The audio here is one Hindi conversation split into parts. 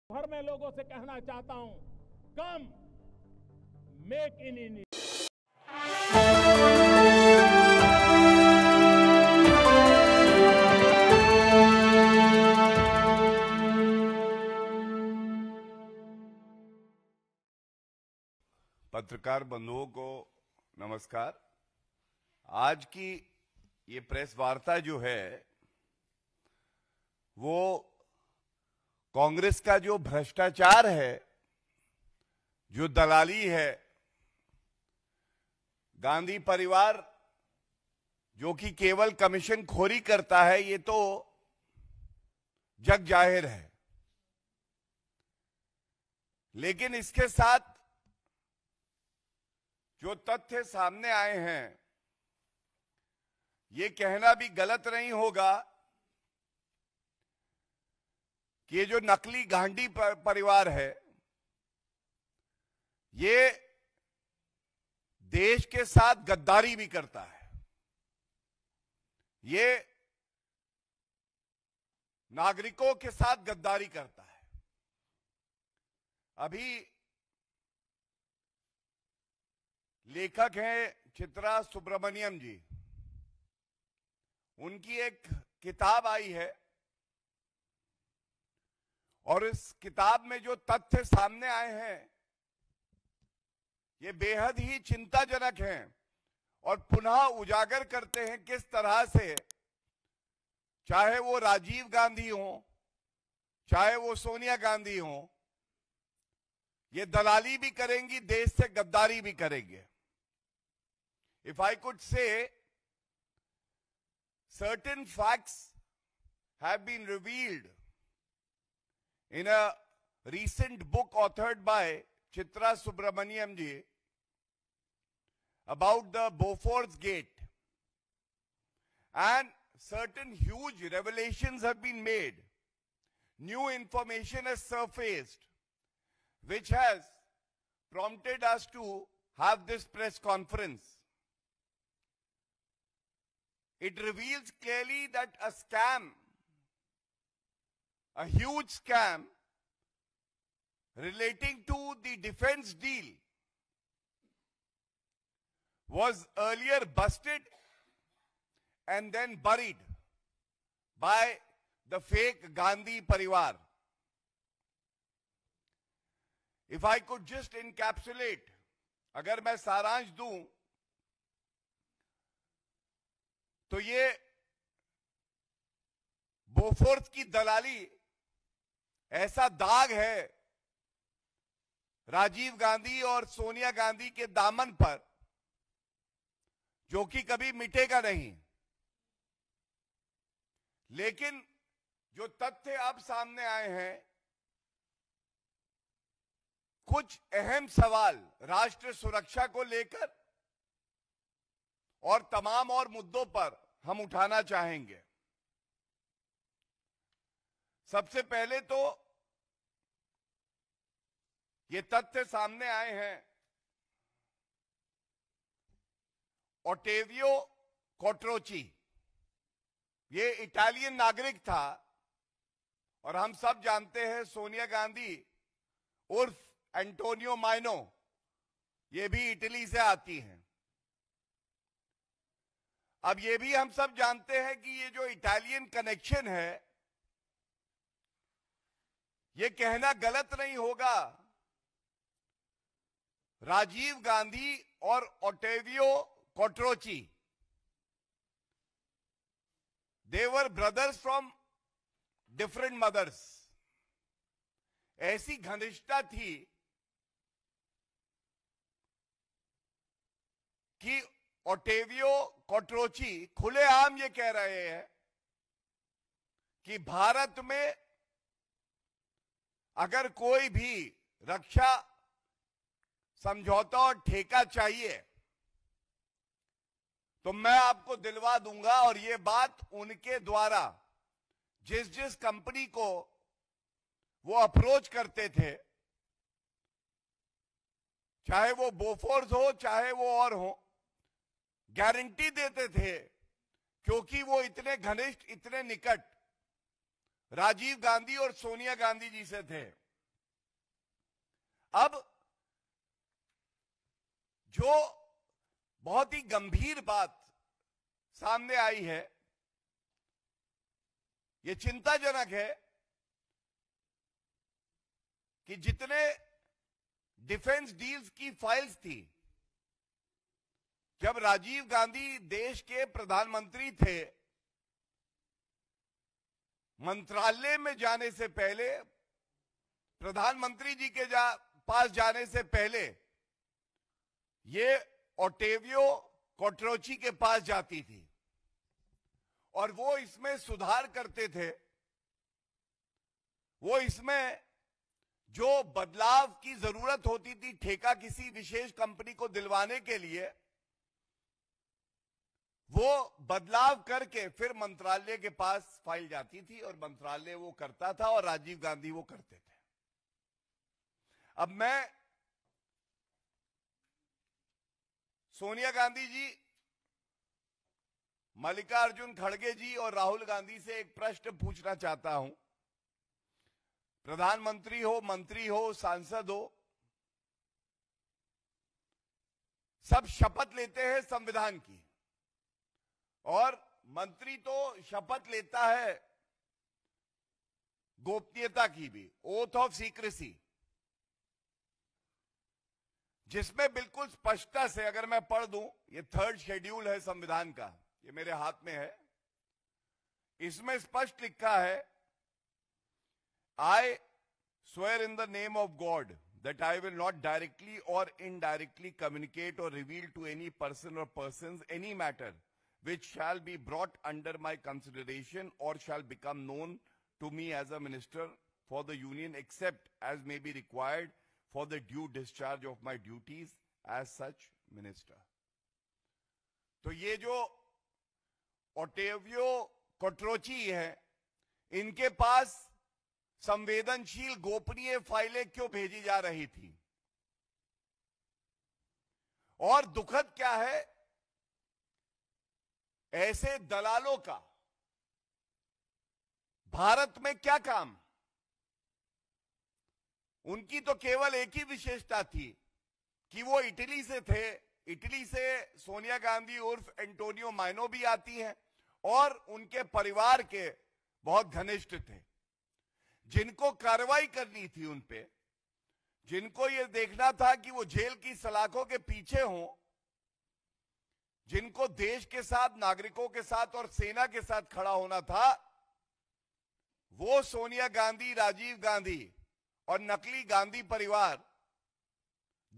भर में लोगों से कहना चाहता हूं, कम मेक इन इंडिया। पत्रकार बंधुओं को नमस्कार। आज की ये प्रेस वार्ता जो है वो कांग्रेस का जो भ्रष्टाचार है, जो दलाली है, गांधी परिवार जो कि केवल कमीशन खोरी करता है, ये तो जग जाहिर है। लेकिन इसके साथ जो तथ्य सामने आए हैं, ये कहना भी गलत नहीं होगा कि ये जो नकली गांधी परिवार है, ये देश के साथ गद्दारी भी करता है। ये नागरिकों के साथ गद्दारी करता है। अभी लेखक हैं चित्रा सुब्रमण्यम जी, उनकी एक किताब आई है और इस किताब में जो तथ्य सामने आए हैं ये बेहद ही चिंताजनक हैं और पुनः उजागर करते हैं किस तरह से चाहे वो राजीव गांधी हो, चाहे वो सोनिया गांधी हो, ये दलाली भी करेंगी, देश से गद्दारी भी करेंगे। If I could say, certain facts have been revealed in a recent book authored by Chitra Subramaniam ji about the Bofors Gate, and certain huge revelations have been made. New information has surfaced, which has prompted us to have this press conference. It reveals clearly that a scam, a huge scam relating to the defense deal was earlier busted and then buried by the fake Gandhi Parivar. If I could just encapsulate, अगर मैं सारांश दूं, तो ये बोफोर्स की दलाली ऐसा दाग है राजीव गांधी और सोनिया गांधी के दामन पर जो कि कभी मिटेगा नहीं। लेकिन जो तथ्य अब सामने आए हैं, कुछ अहम सवाल राष्ट्र सुरक्षा को लेकर और तमाम और मुद्दों पर हम उठाना चाहेंगे। सबसे पहले तो ये तथ्य सामने आए हैं, ओटेवियो कोट्रोची, ये इटालियन नागरिक था और हम सब जानते हैं सोनिया गांधी उर्फ एंटोनियो माइनो, ये भी इटली से आती हैं। अब ये भी हम सब जानते हैं कि ये जो इटालियन कनेक्शन है, ये कहना गलत नहीं होगा, राजीव गांधी और ओटेवियो कोट्रोची, दे वर ब्रदर्स फ्रॉम डिफरेंट मदर्स। ऐसी घनिष्ठता थी कि ओटेवियो कोट्रोची खुलेआम ये कह रहे हैं कि भारत में अगर कोई भी रक्षा समझौता और ठेका चाहिए तो मैं आपको दिलवा दूंगा। और ये बात उनके द्वारा जिस जिस कंपनी को वो अप्रोच करते थे, चाहे वो बोफोर्स हो चाहे वो और हो, गारंटी देते थे, क्योंकि वो इतने घनिष्ठ, इतने निकट राजीव गांधी और सोनिया गांधी जी से थे। अब जो बहुत ही गंभीर बात सामने आई है, यह चिंताजनक है कि जितने डिफेंस डील्स की फाइल्स थी, जब राजीव गांधी देश के प्रधानमंत्री थे, मंत्रालय में जाने से पहले, प्रधानमंत्री जी के पास जाने से पहले ये ओटेवियो क्वाट्रोची के पास जाती थी और वो इसमें सुधार करते थे। वो इसमें जो बदलाव की जरूरत होती थी ठेका किसी विशेष कंपनी को दिलवाने के लिए, वो बदलाव करके फिर मंत्रालय के पास फाइल जाती थी और मंत्रालय वो करता था और राजीव गांधी वो करते थे। अब मैं सोनिया गांधी जी, मल्लिकार्जुन खड़गे जी और राहुल गांधी से एक प्रश्न पूछना चाहता हूं। प्रधानमंत्री हो, मंत्री हो, सांसद हो, सब शपथ लेते हैं संविधान की, और मंत्री तो शपथ लेता है गोपनीयता की भी, ओथ ऑफ सीक्रेसी, जिसमें बिल्कुल स्पष्टता से, अगर मैं पढ़ दूं, ये 3rd शेड्यूल है संविधान का, ये मेरे हाथ में है, इसमें स्पष्ट लिखा है, I swear in the name of God that I will not directly or indirectly communicate or reveal to any person or persons any matter which shall be brought under my consideration or shall become known to me as a minister for the Union, except as may be required for the due discharge of my duties as such minister. तो ये जो ओटेवियो क्वाट्रोची है, इनके पास संवेदनशील गोपनीय फाइलें क्यों भेजी जा रही थी? और दुखद क्या है, ऐसे दलालों का भारत में क्या काम? उनकी तो केवल एक ही विशेषता थी कि वो इटली से थे। इटली से सोनिया गांधी उर्फ एंटोनियो माइनो भी आती हैं और उनके परिवार के बहुत घनिष्ठ थे, जिनको कार्रवाई करनी थी उन पे, जिनको ये देखना था कि वो जेल की सलाखों के पीछे हों, जिनको देश के साथ, नागरिकों के साथ और सेना के साथ खड़ा होना था, वो सोनिया गांधी, राजीव गांधी और नकली गांधी परिवार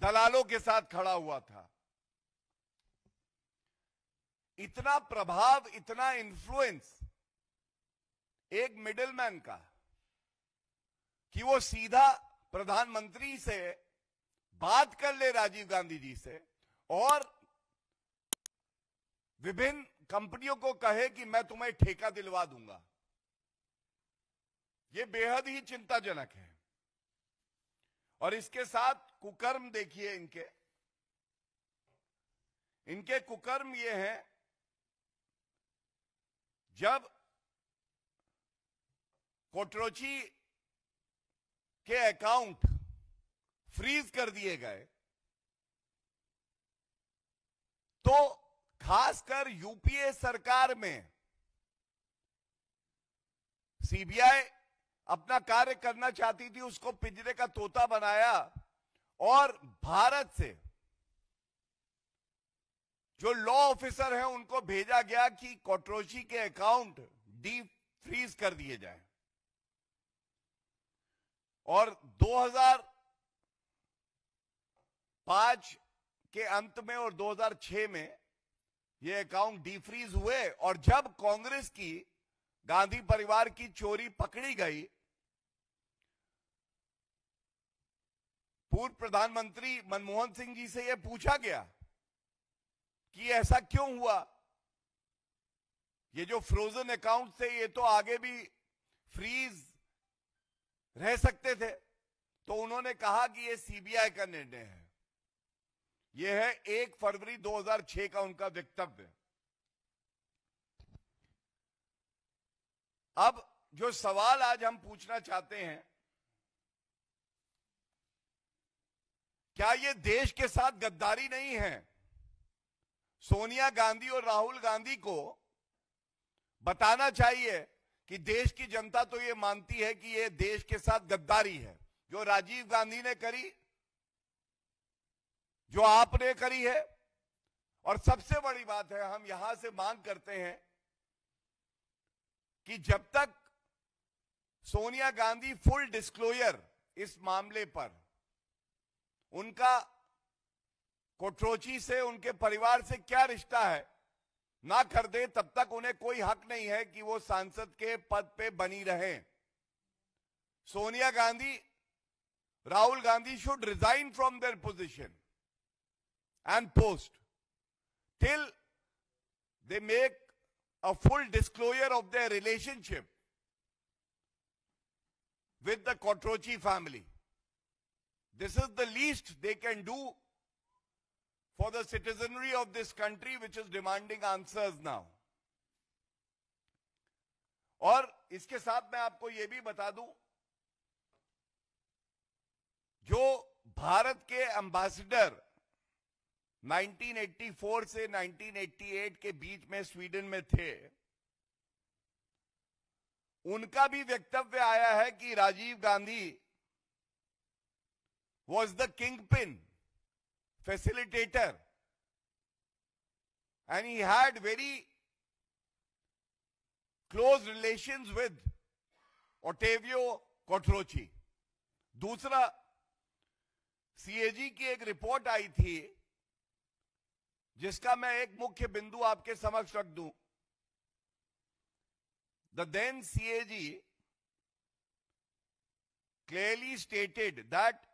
दलालों के साथ खड़ा हुआ था। इतना प्रभाव, इतना इन्फ्लुएंस एक मिडिलमैन का कि वो सीधा प्रधानमंत्री से बात कर ले, राजीव गांधी जी से, और विभिन्न कंपनियों को कहे कि मैं तुम्हें ठेका दिलवा दूंगा, ये बेहद ही चिंताजनक है। और इसके साथ कुकर्म देखिए इनके कुकर्म ये हैं, जब क्वाट्रोची के अकाउंट फ्रीज कर दिए गए, तो खासकर यूपीए सरकार में सीबीआई अपना कार्य करना चाहती थी, उसको पिंजरे का तोता बनाया और भारत से जो लॉ ऑफिसर हैं उनको भेजा गया कि क्वाट्रोची के अकाउंट डी फ्रीज कर दिए जाए। और 2005 के अंत में और 2006 में ये अकाउंट डीफ्रीज हुए, और जब कांग्रेस की, गांधी परिवार की चोरी पकड़ी गई, पूर्व प्रधानमंत्री मनमोहन सिंह जी से यह पूछा गया कि ऐसा क्यों हुआ, ये जो फ्रोजन अकाउंट थे ये तो आगे भी फ्रीज रह सकते थे, तो उन्होंने कहा कि ये सीबीआई का निर्णय है। यह है 1 फरवरी 2006 का उनका वक्तव्य। अब जो सवाल आज हम पूछना चाहते हैं, क्या ये देश के साथ गद्दारी नहीं है? सोनिया गांधी और राहुल गांधी को बताना चाहिए कि देश की जनता तो ये मानती है कि ये देश के साथ गद्दारी है, जो राजीव गांधी ने करी, जो आपने करी है। और सबसे बड़ी बात है, हम यहां से मांग करते हैं कि जब तक सोनिया गांधी फुल डिस्क्लोजर इस मामले पर, उनका कोट्रोची से, उनके परिवार से क्या रिश्ता है, ना कर दे, तब तक उन्हें कोई हक नहीं है कि वो सांसद के पद पे बनी रहे। Sonia Gandhi, Rahul Gandhi should resign from their position and post till they make a full disclosure of their relationship with the Kotrochi family. This is the least they can do for the citizenry of this country, which is demanding answers now. और इसके साथ मैं आपको यह भी बता दूं, जो भारत के एम्बेसडर 1984 से 1988 के बीच में स्वीडन में थे, उनका भी वक्तव्य आया है कि Rajiv Gandhi was the kingpin, facilitator, and he had very close relations with Ottavio Kotrochi. दूसरा, सीएजी की एक रिपोर्ट आई थी, जिसका मैं एक मुख्य बिंदु आपके समक्ष रख दूं। The then CAG clearly stated that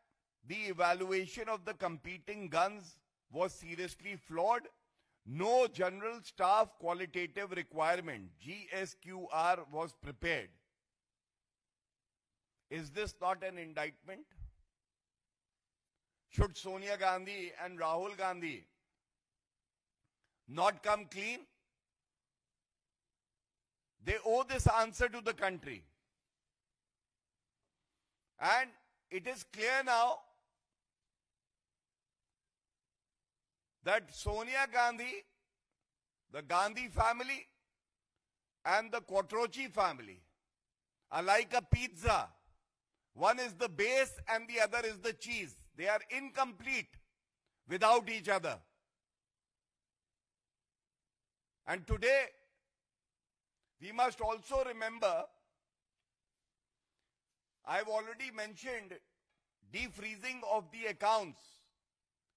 the evaluation of the competing guns was seriously flawed. No general staff qualitative requirement, GSQR, was prepared. Is this not an indictment? Should Sonia Gandhi and Rahul Gandhi not come clean? They owe this answer to the country. And it is clear now that Sonia Gandhi, the Gandhi family, and the Kotrochi family are like a pizza. One is the base and the other is the cheese. They are incomplete without each other. And today, we must also remember, I've already mentioned defreezing of the accounts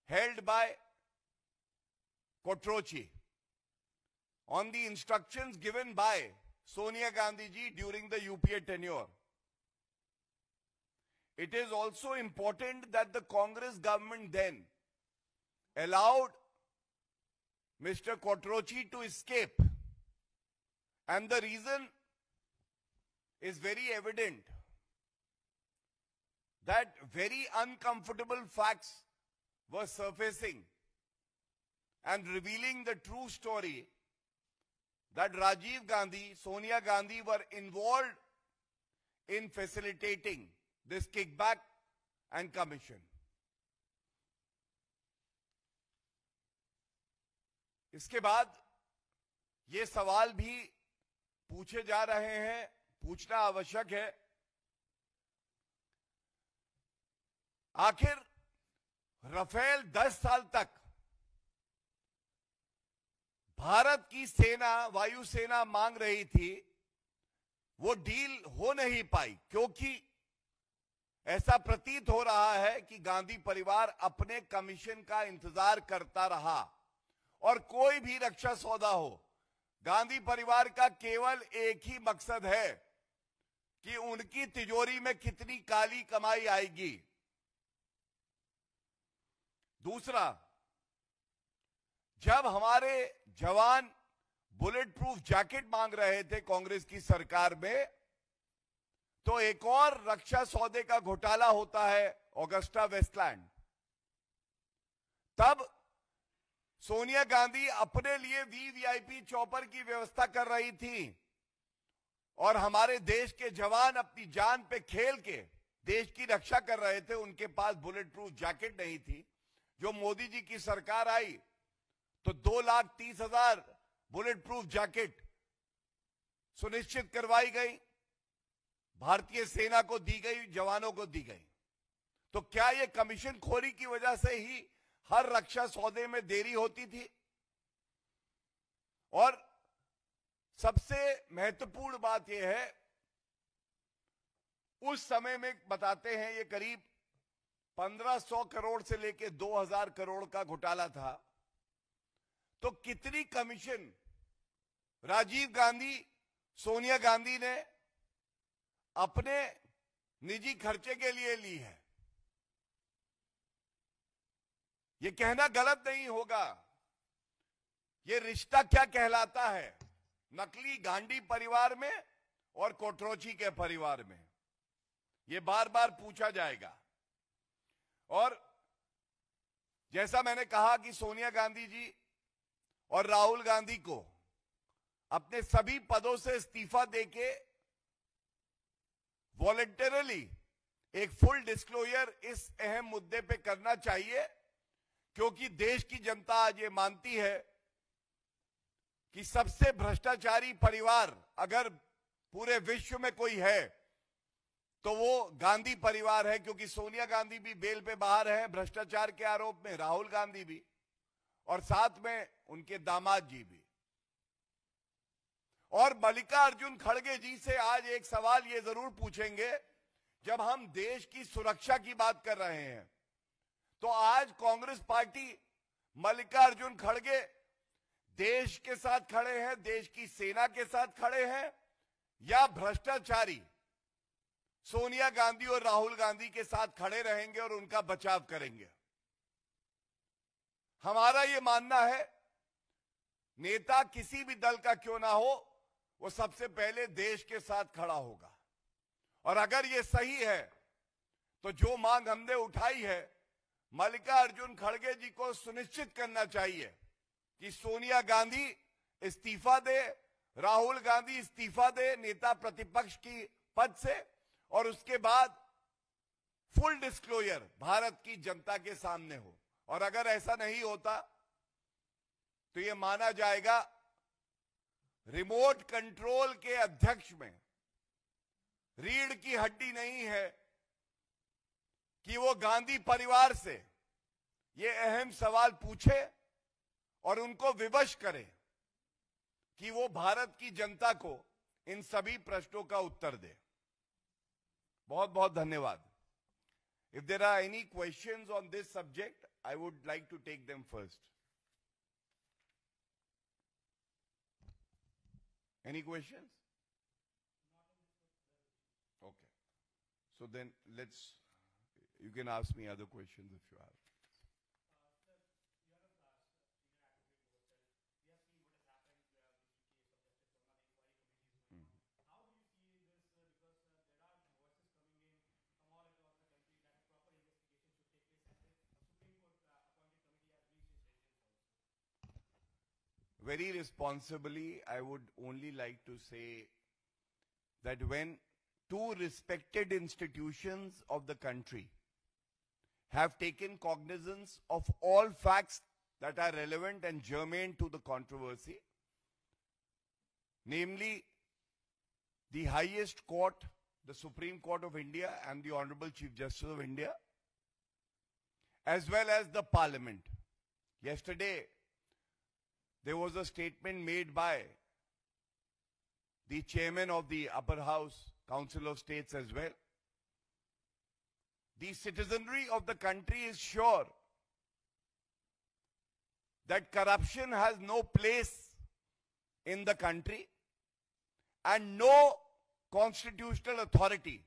held by Kotrochi on the instructions given by Sonia Gandhi ji during the UPA tenure. It is also important that the Congress government then allowed Mr. Kotrochi to escape. And the reason is very evident, that very uncomfortable facts were surfacing and revealing the true story that Rajiv Gandhi, Sonia Gandhi were involved in facilitating this kickback and commission. इसके बाद ये सवाल भी पूछे जा रहे हैं, पूछना आवश्यक है, आखिर राफेल 10 साल तक भारत की सेना, वायुसेना मांग रही थी, वो डील हो नहीं पाई, क्योंकि ऐसा प्रतीत हो रहा है कि गांधी परिवार अपने कमीशन का इंतजार करता रहा और कोई भी रक्षा सौदा हो, गांधी परिवार का केवल एक ही मकसद है कि उनकी तिजोरी में कितनी काली कमाई आएगी। दूसरा, जब हमारे जवान बुलेट प्रूफ जैकेट मांग रहे थे कांग्रेस की सरकार में, तो एक और रक्षा सौदे का घोटाला होता है ऑगस्टा वेस्टलैंड। तब सोनिया गांधी अपने लिए वीवीआईपी चॉपर की व्यवस्था कर रही थी और हमारे देश के जवान अपनी जान पे खेल के देश की रक्षा कर रहे थे, उनके पास बुलेट प्रूफ जैकेट नहीं थी। जो मोदी जी की सरकार आई तो 2,30,000 बुलेट प्रूफ जैकेट सुनिश्चित करवाई गई, भारतीय सेना को दी गई, जवानों को दी गई। तो क्या यह कमीशन खोरी की वजह से ही हर रक्षा सौदे में देरी होती थी? और सबसे महत्वपूर्ण बात यह है, उस समय में बताते हैं ये करीब 1,500 करोड़ से लेकर 2,000 करोड़ का घोटाला था। तो कितनी कमीशन राजीव गांधी, सोनिया गांधी ने अपने निजी खर्चे के लिए ली है? ये कहना गलत नहीं होगा। ये रिश्ता क्या कहलाता है नकली गांधी परिवार में और कोटरोची के परिवार में? ये बार बार पूछा जाएगा। और जैसा मैंने कहा कि सोनिया गांधी जी और राहुल गांधी को अपने सभी पदों से इस्तीफा देके वॉलंटरली एक फुल डिस्क्लोजर इस अहम मुद्दे पे करना चाहिए, क्योंकि देश की जनता आज ये मानती है कि सबसे भ्रष्टाचारी परिवार अगर पूरे विश्व में कोई है तो वो गांधी परिवार है। क्योंकि सोनिया गांधी भी बेल पे बाहर है भ्रष्टाचार के आरोप में, राहुल गांधी भी, और साथ में उनके दामाद जी भी। और मल्लिकार्जुन खड़गे जी से आज एक सवाल ये जरूर पूछेंगे, जब हम देश की सुरक्षा की बात कर रहे हैं तो आज कांग्रेस पार्टी, मल्लिकार्जुन खड़गे देश के साथ खड़े हैं, देश की सेना के साथ खड़े हैं, या भ्रष्टाचारी सोनिया गांधी और राहुल गांधी के साथ खड़े रहेंगे और उनका बचाव करेंगे? हमारा यह मानना है, नेता किसी भी दल का क्यों ना हो, वो सबसे पहले देश के साथ खड़ा होगा। और अगर ये सही है तो जो मांग हमने उठाई है, मल्लिकार्जुन खड़गे जी को सुनिश्चित करना चाहिए कि सोनिया गांधी इस्तीफा दे, राहुल गांधी इस्तीफा दे नेता प्रतिपक्ष की पद से, और उसके बाद फुल डिस्क्लोजर भारत की जनता के सामने हो। और अगर ऐसा नहीं होता तो यह माना जाएगा रिमोट कंट्रोल के अध्यक्ष में रीढ़ की हड्डी नहीं है कि वो गांधी परिवार से ये अहम सवाल पूछे और उनको विवश करे कि वो भारत की जनता को इन सभी प्रश्नों का उत्तर दे। बहुत बहुत धन्यवाद। If there are any questions on this subject, I would like to take them first. Any questions? Okay. So then you can ask me other questions if you have. Very responsibly, I would only like to say that when two respected institutions of the country have taken cognizance of all facts that are relevant and germane to the controversy, namely the highest court, the Supreme Court of India and the Honorable Chief Justice of India, as well as the Parliament. Yesterday, there was a statement made by the chairman of the Upper House, Council of States as well. The citizenry of the country is sure that corruption has no place in the country and no constitutional authority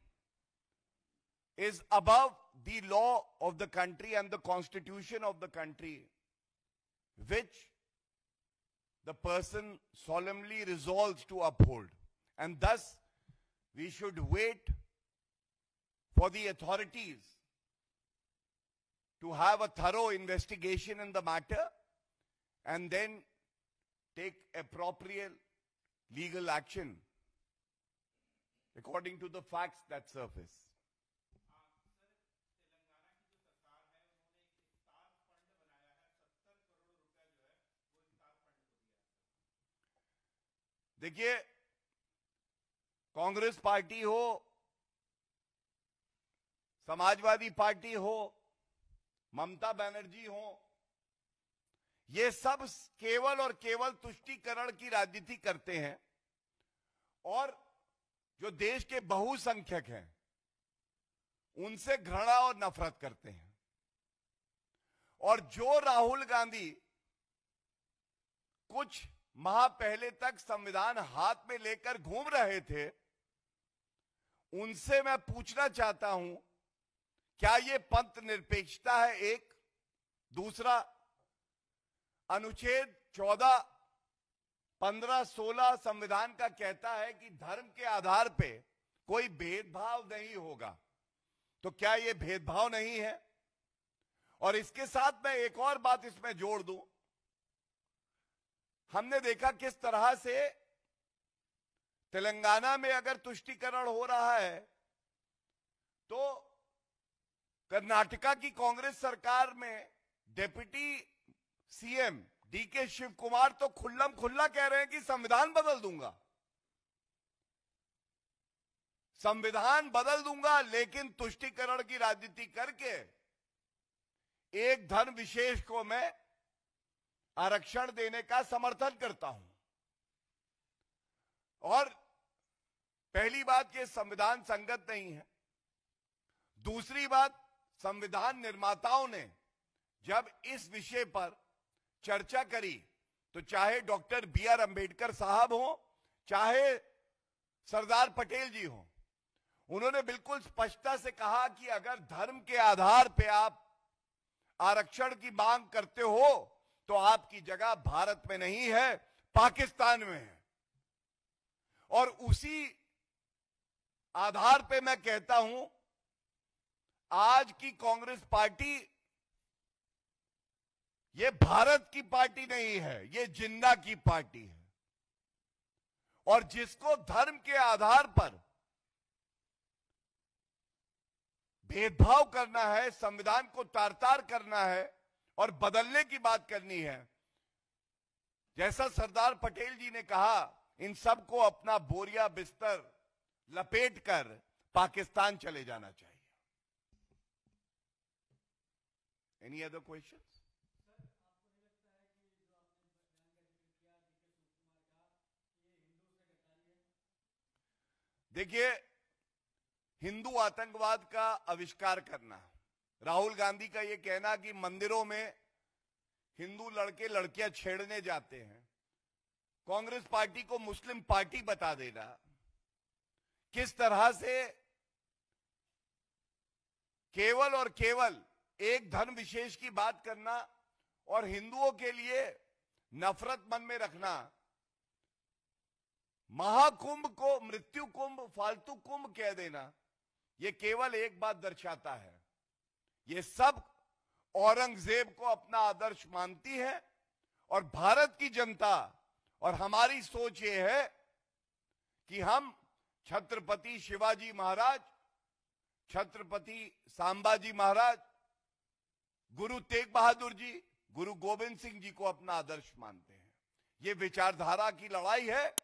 is above the law of the country and the constitution of the country, which the person solemnly resolves to uphold. And thus, we should wait for the authorities to have a thorough investigation in the matter and then take appropriate legal action according to the facts that surface. देखिए, कांग्रेस पार्टी हो, समाजवादी पार्टी हो, ममता बनर्जी हो, ये सब केवल और केवल तुष्टीकरण की राजनीति करते हैं और जो देश के बहुसंख्यक हैं उनसे घृणा और नफरत करते हैं। और जो राहुल गांधी कुछ माह पहले तक संविधान हाथ में लेकर घूम रहे थे, उनसे मैं पूछना चाहता हूं, क्या ये पंथ निरपेक्षता है? एक दूसरा, अनुच्छेद 14, 15, 16 संविधान का कहता है कि धर्म के आधार पे कोई भेदभाव नहीं होगा। तो क्या ये भेदभाव नहीं है? और इसके साथ मैं एक और बात इसमें जोड़ दूं, हमने देखा किस तरह से तेलंगाना में अगर तुष्टीकरण हो रहा है तो कर्नाटका की कांग्रेस सरकार में डिप्टी सीएम डीके शिव कुमार तो खुल्लम खुल्ला कह रहे हैं कि संविधान बदल दूंगा, संविधान बदल दूंगा, लेकिन तुष्टीकरण की राजनीति करके एक धर्म विशेष को मैं आरक्षण देने का समर्थन करता हूं। और पहली बात, ये संविधान संगत नहीं है। दूसरी बात, संविधान निर्माताओं ने जब इस विषय पर चर्चा करी तो चाहे डॉक्टर बी.आर. अंबेडकर साहब हो, चाहे सरदार पटेल जी हो, उन्होंने बिल्कुल स्पष्टता से कहा कि अगर धर्म के आधार पे आप आरक्षण की मांग करते हो तो आपकी जगह भारत में नहीं है, पाकिस्तान में है। और उसी आधार पे मैं कहता हूं, आज की कांग्रेस पार्टी ये भारत की पार्टी नहीं है, ये जिन्ना की पार्टी है। और जिसको धर्म के आधार पर भेदभाव करना है, संविधान को तार-तार करना है और बदलने की बात करनी है, जैसा सरदार पटेल जी ने कहा, इन सबको अपना बोरिया बिस्तर लपेटकर पाकिस्तान चले जाना चाहिए। Any other question? देखिए, हिंदू आतंकवाद का आविष्कार करना, राहुल गांधी का यह कहना कि मंदिरों में हिंदू लड़के लड़कियां छेड़ने जाते हैं, कांग्रेस पार्टी को मुस्लिम पार्टी बता देना, किस तरह से केवल और केवल एक धर्म विशेष की बात करना और हिंदुओं के लिए नफरत मन में रखना, महाकुंभ को मृत्यु कुंभ, फालतू कुंभ कह देना, यह केवल एक बात दर्शाता है, ये सब औरंगजेब को अपना आदर्श मानती है। और भारत की जनता और हमारी सोच ये है कि हम छत्रपति शिवाजी महाराज, छत्रपति सांबाजी महाराज, गुरु तेग बहादुर जी, गुरु गोविंद सिंह जी को अपना आदर्श मानते हैं। ये विचारधारा की लड़ाई है